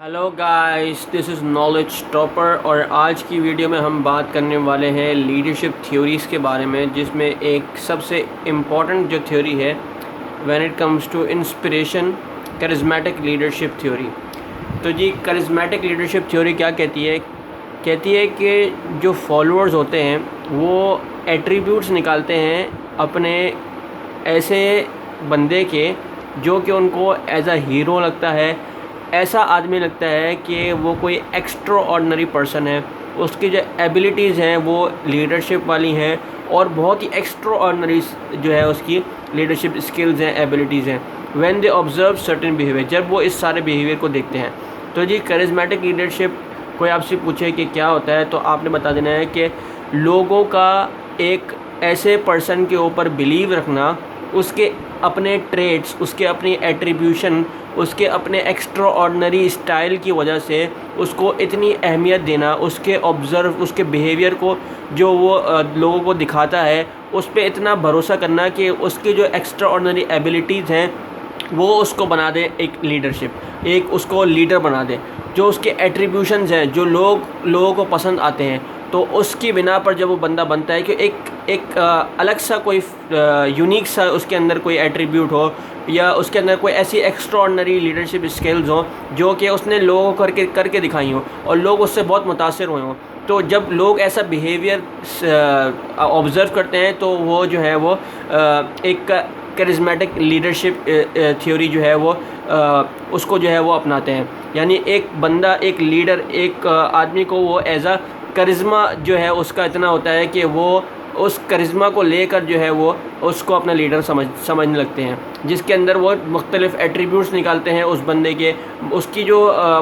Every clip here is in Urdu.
Hello guys, this is knowledge topper اور آج کی ویڈیو میں ہم بات کرنے والے ہیں لیڈرشپ تھیوریز کے بارے میں، جس میں ایک سب سے امپورٹنٹ جو تھیوری ہے when it comes to inspiration, charismatic leadership theory. تو جی کرزمیٹک لیڈرشپ تھیوری کیا کہتی ہے کہ جو فالوورز ہوتے ہیں وہ ایٹریبیوٹس نکالتے ہیں اپنے ایسے بندے کے جو کہ ان کو ایز اے ہیرو لگتا ہے، ایسا آدمی لگتا ہے کہ وہ کوئی ایکسٹرا آرڈنری پرسن ہے، اس کی جو ایبیلیٹیز ہیں وہ لیڈرشپ والی ہیں اور بہت ہی ایکسٹرا آرڈنری جو ہے اس کی لیڈرشپ اسکلز ہیں، ایبیلیٹیز ہیں۔ When they observe certain behaviour, جب وہ اس سارے بیہیویئر کو دیکھتے ہیں۔ تو جی کرزمیٹک لیڈرشپ کوئی آپ سے پوچھے کہ کیا ہوتا ہے تو آپ نے بتا دینا ہے کہ لوگوں کا ایک ایسے پرسن کے اوپر بلیو رکھنا، اس کے اپنے ٹریٹس، اس کے اپنی ایٹریبیوشن، اس کے اپنے ایکسٹرا آرڈنری اسٹائل کی وجہ سے اس کو اتنی اہمیت دینا، اس کے آبزرو، اس کے بیہیویئر کو جو وہ لوگوں کو دکھاتا ہے اس پہ اتنا بھروسہ کرنا کہ اس کی جو ایکسٹرا آرڈنری ایبیلیٹیز ہیں وہ اس کو بنا دے ایک لیڈرشپ، ایک اس کو لیڈر بنا دے۔ جو اس کے ایٹریبیوشنز ہیں جو لوگوں کو پسند آتے ہیں، تو اس کی بنا پر جب وہ بندہ بنتا ہے کہ ایک الگ سا کوئی یونیک سا اس کے اندر کوئی ایٹریبیوٹ ہو، یا اس کے اندر کوئی ایسی ایکسٹرا آرڈنری لیڈرشپ اسکلز ہوں جو کہ اس نے لوگوں کو کر کے دکھائی ہوں اور لوگ اس سے بہت متاثر ہوئے ہوں۔ تو جب لوگ ایسا بیہیویئر آبزرو کرتے ہیں تو وہ جو ہے وہ ایک کرزمیٹک لیڈرشپ تھیوری جو ہے وہ اس کو جو ہے وہ اپناتے ہیں۔ یعنی ایک بندہ، ایک لیڈر، ایک آدمی کو وہ ایز اے کرزما جو ہے اس کا اتنا ہوتا ہے کہ وہ اس کرزما کو لے کر جو ہے وہ اس کو اپنا لیڈر سمجھنے لگتے ہیں، جس کے اندر وہ مختلف ایٹریبیوٹس نکالتے ہیں اس بندے کے، اس کی جو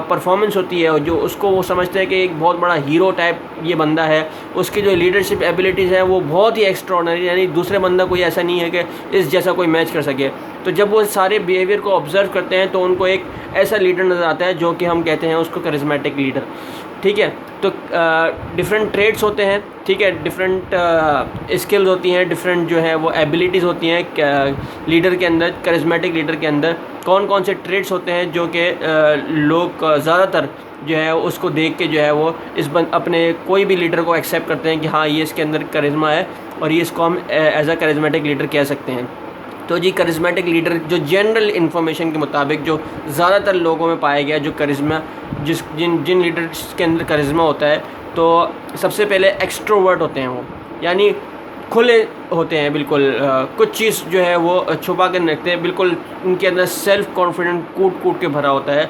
پرفارمنس ہوتی ہے، جو اس کو وہ سمجھتے ہیں کہ ایک بہت بڑا ہیرو ٹائپ یہ بندہ ہے، اس کی جو لیڈرشپ ایبیلیٹیز ہیں وہ بہت ہی ایکسٹرا آرڈنری، یعنی دوسرے بندہ کوئی ایسا نہیں ہے کہ اس جیسا کوئی میچ کر سکے۔ تو جب وہ سارے بیہیویئر کو آبزرو کرتے ہیں تو ان کو ایک ایسا لیڈر نظر آتا ہے جو کہ ہم کہتے ہیں اس کو کرزمیٹک لیڈر، ٹھیک ہے۔ تو ڈفرینٹ ٹریٹس ہوتے ہیں، ٹھیک ہے، ڈفرینٹ اسکلز ہوتی ہیں، ڈفرینٹ جو ہے وہ ایبیلیٹیز ہوتی ہیں لیڈر کے اندر، کرزمیٹک لیڈر کے اندر کون کون سے ٹریٹس ہوتے ہیں جو کہ لوگ زیادہ تر جو ہے اس کو دیکھ کے جو ہے وہ اپنے کوئی بھی لیڈر کو ایکسیپٹ کرتے ہیں کہ ہاں یہ اس کے اندر کرزما ہے اور یہ اس کو ہم ایز اے کرزمیٹک لیڈر کہہ سکتے ہیں۔ تو جی کرزمیٹک لیڈر جو جنرل انفارمیشن کے مطابق جو زیادہ تر لوگوں میں پایا گیا جو کرزما، جن لیڈرس کے اندر کرزما ہوتا ہے، تو سب سے پہلے ایکسٹروورٹ ہوتے ہیں، وہ یعنی کھلے ہوتے ہیں بالکل، کچھ چیز جو ہے وہ چھپا کر رکھتے ہیں، بالکل ان کے اندر سیلف کانفیڈنٹ کوٹ کے بھرا ہوتا ہے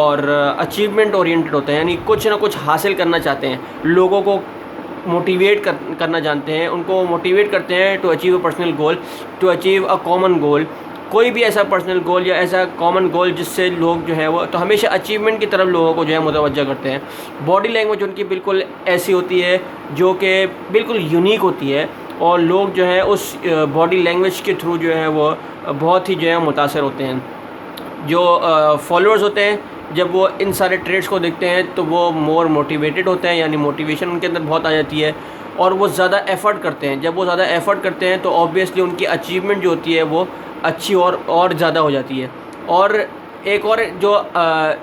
اور اچیومنٹ اورینٹڈ ہوتا ہے، یعنی کچھ نہ کچھ حاصل کرنا چاہتے ہیں، لوگوں کو موٹیویٹ کرنا جانتے ہیں، ان کو موٹیویٹ کرتے ہیں to achieve a personal goal, to achieve a common goal, کوئی بھی ایسا پرسنل گول یا ایسا کامن گول جس سے لوگ جو ہے وہ تو ہمیشہ اچیومنٹ کی طرف لوگوں کو جو ہے متوجہ کرتے ہیں۔ باڈی لینگویج ان کی بالکل ایسی ہوتی ہے جو کہ بالکل یونیک ہوتی ہے اور لوگ جو ہے اس باڈی لینگویج کے تھرو جو ہے وہ بہت ہی جو ہے متاثر ہوتے ہیں۔ جو فالوورز ہوتے ہیں جب وہ ان سارے ٹریٹس کو دیکھتے ہیں تو وہ مور موٹیویٹڈ ہوتے ہیں، یعنی موٹیویشن ان کے اندر بہت آ جاتی ہے اور وہ زیادہ ایفرٹ کرتے ہیں۔ جب وہ زیادہ ایفرٹ کرتے ہیں تو آبویسلی ان کی اچیومنٹ جو ہوتی ہے وہ اچھی اور زیادہ ہو جاتی ہے۔ اور ایک اور جو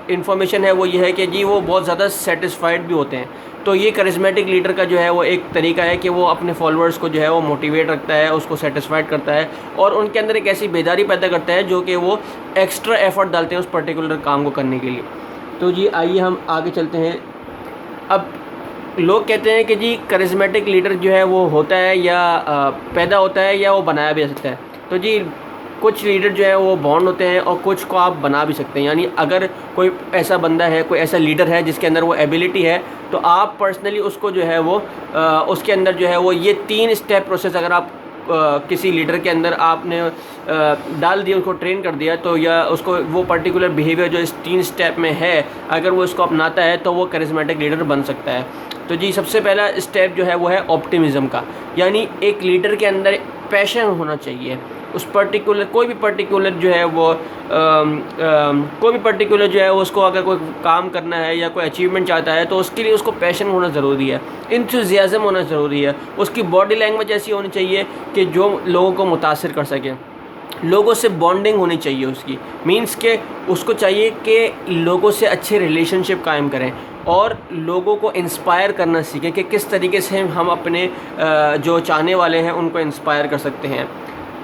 انفارمیشن ہے وہ یہ ہے کہ جی وہ بہت زیادہ سیٹسفائیڈ بھی ہوتے ہیں۔ تو یہ کرزمیٹک لیڈر کا جو ہے وہ ایک طریقہ ہے کہ وہ اپنے فالوورز کو جو ہے وہ موٹیویٹ رکھتا ہے، اس کو سیٹسفائیڈ کرتا ہے اور ان کے اندر ایک ایسی بیداری پیدا کرتا ہے جو کہ وہ ایکسٹرا ایفرٹ ڈالتے ہیں اس پرٹیکولر کام کو کرنے کے لیے۔ تو جی آئیے ہم آگے چلتے ہیں۔ اب لوگ کہتے ہیں کہ جی کرزمیٹک لیڈر جو ہے وہ ہوتا ہے یا پیدا ہوتا ہے یا وہ بنایا بھی جا سکتا ہے۔ تو جی کچھ لیڈر جو ہے وہ بورن ہوتے ہیں اور کچھ کو آپ بنا بھی سکتے ہیں، یعنی اگر کوئی ایسا بندہ ہے، کوئی ایسا لیڈر ہے جس کے اندر وہ ایبیلیٹی ہے تو آپ پرسنلی اس کو جو ہے وہ اس کے اندر جو ہے وہ یہ 3 اسٹیپ پروسیس اگر آپ کسی لیڈر کے اندر آپ نے ڈال دیا، اس کو ٹرین کر دیا، تو یا اس کو وہ پرٹیکولر بیہیویئر جو اس 3 اسٹیپ میں ہے اگر وہ اس کو اپناتا ہے تو وہ کرزمیٹک لیڈر بن سکتا ہے۔ تو جی سب سے پہلا اسٹیپ جو ہے وہ ہے آپٹیمزم کا، یعنی ایک لیڈر کے اندر پیشن ہونا چاہیے اس پرٹیکولر کوئی بھی پرٹیکولر جو ہے اس کو اگر کوئی کام کرنا ہے یا کوئی اچیومنٹ چاہتا ہے تو اس کے لیے اس کو پیشن ہونا ضروری ہے، انتھوزیازم ہونا ضروری ہے، اس کی باڈی لینگویج ایسی ہونی چاہیے کہ جو لوگوں کو متاثر کر سکے۔ لوگوں سے بانڈنگ ہونی چاہیے اس کی، مینس کہ اس کو چاہیے کہ لوگوں سے اچھے ریلیشن شپ قائم کریں اور لوگوں کو انسپائر کرنا سیکھیں کہ کس طریقے سے ہم اپنے جو چاہنے والے ہیں ان کو انسپائر کر سکتے ہیں۔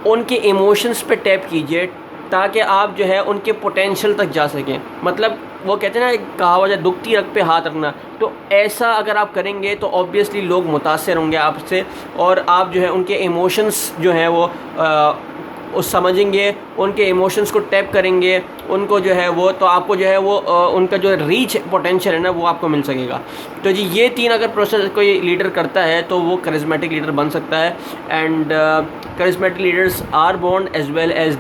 ان کے ایموشنز پہ ٹیپ کیجئے تاکہ آپ جو ہے ان کے پوٹینشیل تک جا سکیں۔ مطلب وہ کہتے ہیں نا ایک کہاوت ہے دکھتی رگ پہ ہاتھ رکھنا، تو ایسا اگر آپ کریں گے تو آبویسلی لوگ متاثر ہوں گے آپ سے، اور آپ جو ہے ان کے ایموشنز جو ہیں وہ سمجھیں گے، ان کے ایموشنز کو ٹیپ کریں گے، ان کو جو ہے وہ تو آپ کو جو ہے وہ ان کا جو ریچ پوٹینشیل ہے نا وہ آپ کو مل سکے گا۔ تو جی یہ تین اگر پروسیس کوئی لیڈر کرتا ہے تو وہ کرزمیٹک لیڈر بن سکتا ہے۔ And charismatic leaders are born as well as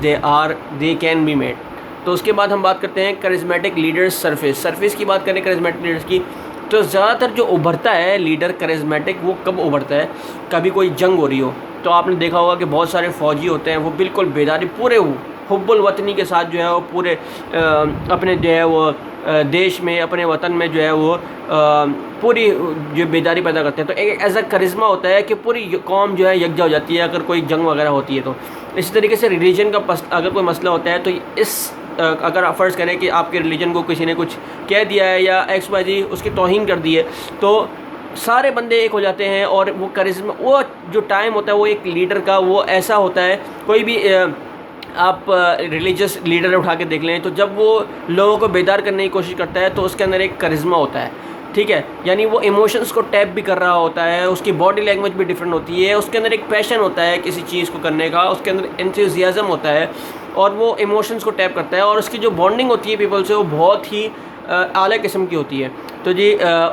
they can be made. تو اس کے بعد ہم بات کرتے ہیں کرزمیٹک لیڈرز سرفیس کی بات کریں کرزمیٹک لیڈرز کی، تو زیادہ تر جو ابھرتا ہے لیڈر کرزمیٹک وہ کب ابھرتا ہے؟ کبھی کوئی جنگ ہو رہی ہو تو آپ نے دیکھا ہوگا کہ بہت سارے فوجی ہوتے ہیں وہ بالکل بیداری پورے حب الوطنی کے ساتھ جو ہے وہ پورے اپنے جو ہے وہ دیش میں اپنے وطن میں جو ہے وہ پوری جو بیداری پیدا کرتے ہیں، تو ایک ایسا کرزمہ ہوتا ہے کہ پوری قوم جو ہے یکجا ہو جاتی ہے اگر کوئی جنگ وغیرہ ہوتی ہے تو۔ اسی طریقے سے ریلیجن کا اگر کوئی مسئلہ ہوتا ہے تو اگر آپ فرض کریں کہ آپ کے ریلیجن کو کسی نے کچھ کہہ دیا ہے یا ایکس وائی زی اس کی توہین کر دی ہے تو سارے بندے ایک ہو جاتے ہیں، اور وہ کرزمہ وہ جو ٹائم ہوتا ہے وہ ایک لیڈر کا وہ ایسا ہوتا ہے، کوئی بھی آپ ریلیجس لیڈر اٹھا کے دیکھ لیں تو جب وہ لوگوں کو بیدار کرنے کی کوشش کرتا ہے تو اس کے اندر ایک کرزمہ ہوتا ہے، ٹھیک ہے، یعنی وہ ایموشنز کو ٹیپ بھی کر رہا ہوتا ہے، اس کی باڈی لینگویج بھی ڈفرینٹ ہوتی ہے، اس کے اندر ایک پیشن ہوتا ہے کسی چیز کو کرنے کا، اس کے اندر انتھوزیازم ہوتا ہے اور وہ ایموشنز کو ٹیپ کرتا ہے، اور اس کی جو بانڈنگ ہوتی ہے پیپل سے وہ بہت ہی اعلیٰ قسم کی ہوتی ہے۔ تو جی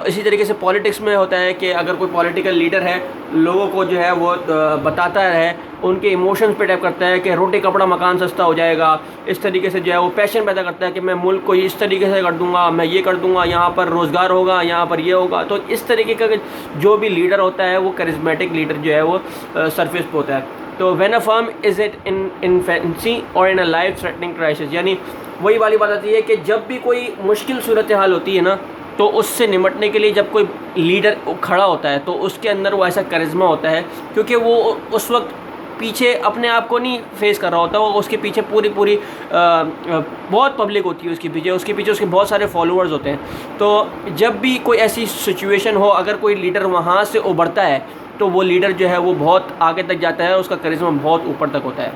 اسی طریقے سے پولیٹکس میں ہوتا ہے کہ اگر کوئی پولیٹیکل لیڈر ہے لوگوں کو جو ہے وہ بتاتا ہے، ان کے ایموشنز پہ ٹیپ کرتا ہے کہ روٹی کپڑا مکان سستا ہو جائے گا، اس طریقے سے جو ہے وہ پیشن پیدا کرتا ہے کہ میں ملک کو اس طریقے سے کر دوں گا، میں یہ کر دوں گا، یہاں پر روزگار ہوگا، یہاں پر یہ ہوگا۔ تو اس طریقے کا جو بھی لیڈر ہوتا ہے وہ کرزمیٹک لیڈر جو ہے وہ سرفیس پہ ہوتا ہے۔ تو when a firm is it in infancy اور ان اے لائف تھریٹننگ کرائسس، یعنی وہی والی بات آتی ہے کہ جب بھی کوئی مشکل صورتحال ہوتی ہے نا تو اس سے نمٹنے کے لیے جب کوئی لیڈر کھڑا ہوتا ہے تو اس کے اندر وہ ایسا کرزمہ ہوتا ہے، کیونکہ وہ اس وقت پیچھے اپنے آپ کو نہیں فیس کر رہا ہوتا، وہ اس کے پیچھے پوری بہت پبلک ہوتی ہے اس کے پیچھے اس کے بہت سارے فالوورز ہوتے ہیں۔ تو جب بھی کوئی ایسی سچویشن ہو اگر کوئی لیڈر وہاں سے ابھرتا ہے تو وہ لیڈر جو ہے وہ بہت آگے تک جاتا ہے، اس کا کرزمہ بہت اوپر تک ہوتا ہے۔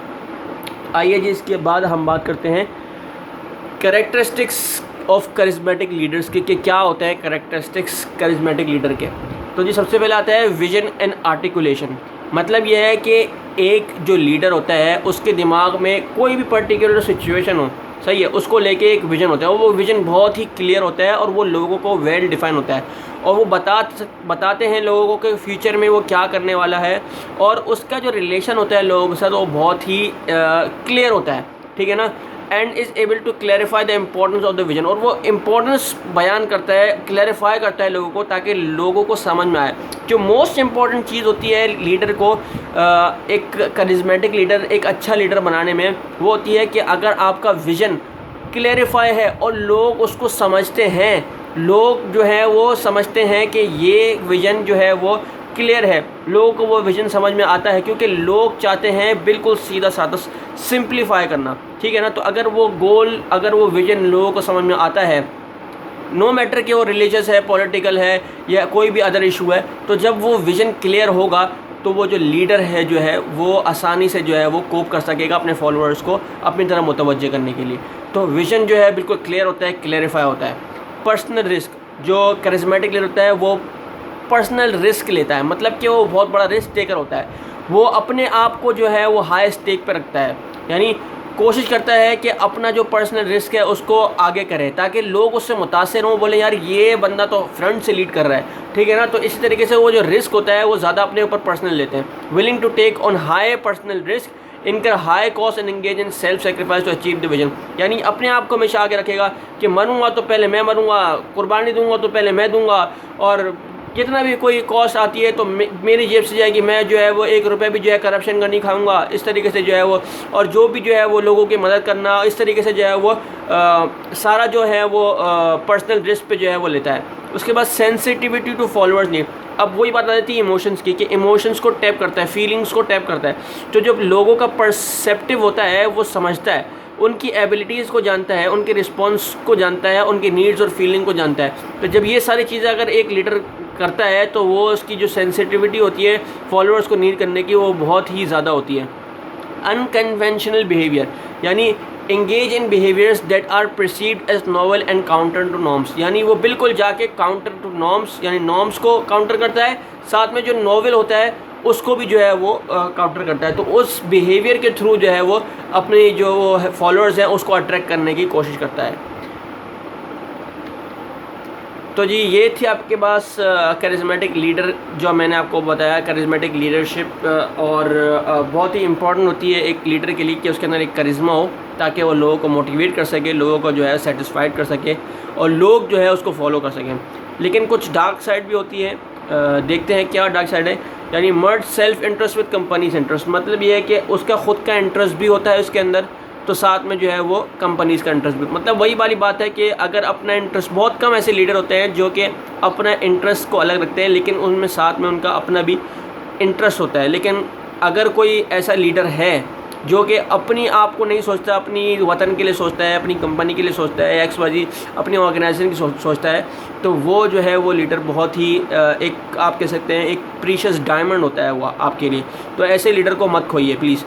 آئیے جی اس کے بعد ہم بات کرتے ہیں کریکٹرسٹکس آف کرزمیٹک لیڈرس کے، کہ کیا ہوتا ہے کریکٹرسٹکس کرزمیٹک لیڈر کے۔ تو جی سب سے پہلے آتا ہے ویژن اینڈ آرٹیکولیشن۔ مطلب یہ ہے کہ ایک جو لیڈر ہوتا ہے اس کے دماغ میں کوئی بھی پرٹیکولر سچویشن ہو، صحیح ہے، اس کو لے کے ایک ویژن ہوتا ہے، وہ ویژن بہت ہی کلیئر ہوتا ہے اور وہ لوگوں کو ویل ڈیفائن ہوتا ہے، اور وہ بتاتے ہیں لوگوں کو کہ فیوچر میں وہ کیا کرنے والا ہے، اور اس کا جو ریلیشن ہوتا ہے لوگوں کے ساتھ وہ بہت ہی کلیئر ہوتا ہے، ٹھیک ہے نا، and is able to clarify the importance of the vision, اور وہ امپورٹنس بیان کرتا ہے، کلیریفائی کرتا ہے لوگوں کو تاکہ لوگوں کو سمجھ میں آئے۔ جو موسٹ امپورٹنٹ چیز ہوتی ہے لیڈر کو ایک کرزمیٹک لیڈر، ایک اچھا لیڈر بنانے میں، وہ ہوتی ہے کہ اگر آپ کا ویژن کلیریفائی ہے اور لوگ اس کو سمجھتے ہیں، لوگ جو ہے وہ سمجھتے ہیں کہ یہ ویژن جو ہے وہ کلیئر ہے، لوگوں کو وہ ویژن سمجھ میں آتا ہے، کیونکہ لوگ چاہتے ہیں بالکل سیدھا سادہ سمپلیفائی کرنا، ٹھیک ہے نا۔ تو اگر وہ گول، اگر وہ ویژن لوگوں کو سمجھ میں آتا ہے، نو میٹر کہ وہ ریلیجس ہے، پولیٹیکل ہے یا کوئی بھی ادر ایشو ہے، تو جب وہ ویژن کلیئر ہوگا تو وہ جو لیڈر ہے جو ہے وہ آسانی سے جو ہے وہ کوپ کر سکے گا اپنے فالوورز کو اپنی طرح متوجہ کرنے کے لیے۔ تو ویژن جو ہے بالکل کلیئر ہوتا ہے، کلیئریفائی ہوتا ہے۔ پرسنل رسک، جو کرزمیٹک لیڈر ہوتا ہے وہ پرسنل رسک لیتا ہے، مطلب کہ وہ بہت بڑا رسک ٹیکر ہوتا ہے، وہ اپنے آپ کو جو ہے وہ ہائی اسٹیک پہ رکھتا ہے، یعنی کوشش کرتا ہے کہ اپنا جو پرسنل رسک ہے اس کو آگے کرے تاکہ لوگ اس سے متاثر ہوں، بولے یار یہ بندہ تو فرنٹ سے لیڈ کر رہا ہے، ٹھیک ہے نا۔ تو اسی طریقے سے وہ جو رسک ہوتا ہے وہ زیادہ اپنے اوپر پرسنل لیتے ہیں، willing to take on high personal risk incur high cost and engage in self sacrifice to achieve the vision, یعنی اپنے آپ کو ہمیشہ آگے رکھے گا کہ مروں گا تو پہلے میں مروں گا، قربانی دوں گا تو پہلے میں دوں گا، اور جتنا بھی کوئی کاسٹ آتی ہے تو میری جیب سے جائے گی، میں جو ہے وہ 1 روپے بھی جو ہے کرپشن کا نہیں کھاؤں گا، اس طریقے سے جو ہے وہ، اور جو بھی جو ہے وہ لوگوں کی مدد کرنا، اس طریقے سے جو ہے وہ سارا جو ہے وہ پرسنل رسک پہ جو ہے وہ لیتا ہے۔ اس کے بعد سینسٹیوٹی ٹو فالوورز نہیں. اب وہی بات آ جاتی ہے ایموشنس کی کہ ایموشنس کو ٹیپ کرتا ہے, فیلنگس کو ٹیپ کرتا ہے. تو جب لوگوں کا پرسیپٹیو ہوتا ہے وہ سمجھتا ہے, ان کی ایبلٹیز کو جانتا ہے, ان کے رسپانس کو جانتا ہے, ان کی نیڈز اور فیلنگ کو جانتا ہے. تو جب یہ ساری چیزیں اگر ایک لیڈر کرتا ہے تو وہ اس کی جو سینسٹیوٹی ہوتی ہے فالوورز کو نیڈ کرنے کی وہ بہت ہی زیادہ ہوتی ہے. انکنونشنل بیہیویئر یعنی engage in behaviours that are perceived as novel and counter to norms, یعنی وہ بالکل جا کے کاؤنٹر ٹو نارمس یعنی نارمس کو کاؤنٹر کرتا ہے, ساتھ میں جو ناول ہوتا ہے اس کو بھی جو ہے وہ کاؤنٹر کرتا ہے. تو اس بیہیویئر کے تھرو جو ہے وہ اپنی جو فالوورز ہیں اس کو اٹریکٹ کرنے کی کوشش کرتا ہے. تو جی یہ تھی آپ کے پاس کرزمیٹک لیڈر جو میں نے آپ کو بتایا. کرزمیٹک لیڈرشپ اور بہت ہی امپورٹنٹ ہوتی ہے ایک لیڈر کے لیے کہ اس کے اندر ایک کرزمہ ہو تاکہ وہ لوگوں کو موٹیویٹ کر سکے, لوگوں کو جو ہے سیٹسفائڈ کر سکے اور لوگ جو ہے اس کو فالو کر سکیں. لیکن کچھ ڈارک سائڈ بھی ہوتی ہے, دیکھتے ہیں کیا ڈارک سائڈ ہے. یعنی merge self interest with companies interest, مطلب یہ ہے کہ اس کا خود کا انٹرسٹ بھی ہوتا ہے اس کے اندر, تو ساتھ میں جو ہے وہ کمپنیز کا انٹرسٹ بھی. مطلب وہی والی بات ہے کہ اگر اپنا انٹرسٹ, بہت کم ایسے لیڈر ہوتے ہیں جو کہ اپنا انٹرسٹ کو الگ رکھتے ہیں لیکن ان میں ساتھ میں ان کا اپنا بھی انٹرسٹ ہوتا ہے. لیکن اگر کوئی ایسا لیڈر ہے جو کہ اپنی آپ کو نہیں سوچتا, اپنی وطن کے لیے سوچتا ہے, اپنی کمپنی کے لیے سوچتا ہے, ایکس وائی اپنی آرگنائزیشن کی سوچتا ہے, تو وہ جو ہے وہ لیڈر بہت ہی ایک آپ کہہ سکتے ہیں ایک پریشیس ڈائمنڈ ہوتا ہے وہ آپ کے لیے. تو ایسے لیڈر کو مت کھوئیے پلیز.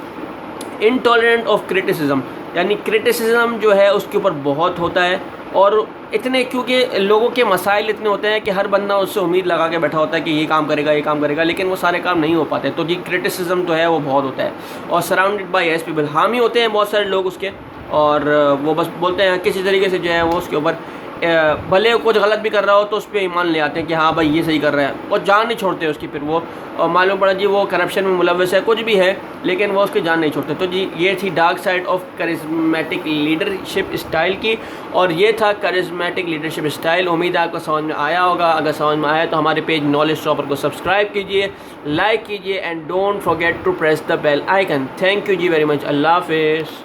انٹالرنٹ آف کرٹیسزم یعنی کرٹیسزم جو ہے اس کے اوپر بہت ہوتا ہے, اور اتنے کیونکہ لوگوں کے مسائل اتنے ہوتے ہیں کہ ہر بندہ اس سے امید لگا کے بیٹھا ہوتا ہے کہ یہ کام کرے گا, یہ کام کرے گا, لیکن وہ سارے کام نہیں ہو پاتے. تو جی کرٹیسزم جو ہے وہ بہت ہوتا ہے. اور سراؤنڈڈ بائی ایس پیپل, حامی ہوتے ہیں بہت سارے لوگ اس کے, اور وہ بس بولتے ہیں کسی طریقے سے جو ہے وہ اس کے اوپر بھلے کچھ غلط بھی کر رہا ہو تو اس پہ ایمان لے آتے ہیں کہ ہاں بھائی یہ صحیح کر رہا ہے, اور جان نہیں چھوڑتے اس کی. پھر وہ معلوم پڑا جی وہ کرپشن میں ملوث ہے, کچھ بھی ہے, لیکن وہ اس کی جان نہیں چھوڑتے. تو جی یہ تھی dark side of charismatic leadership style کی, اور یہ تھا کرزمیٹک لیڈرشپ اسٹائل. امید ہے آپ کو سمجھ میں آیا ہوگا. اگر سمجھ میں آیا تو ہمارے پیج نالج ٹاپر کو سبسکرائب کیجیے, لائک کیجیے, and don't forget to press the bell icon. Thank you ji very much. اللہ حافظ.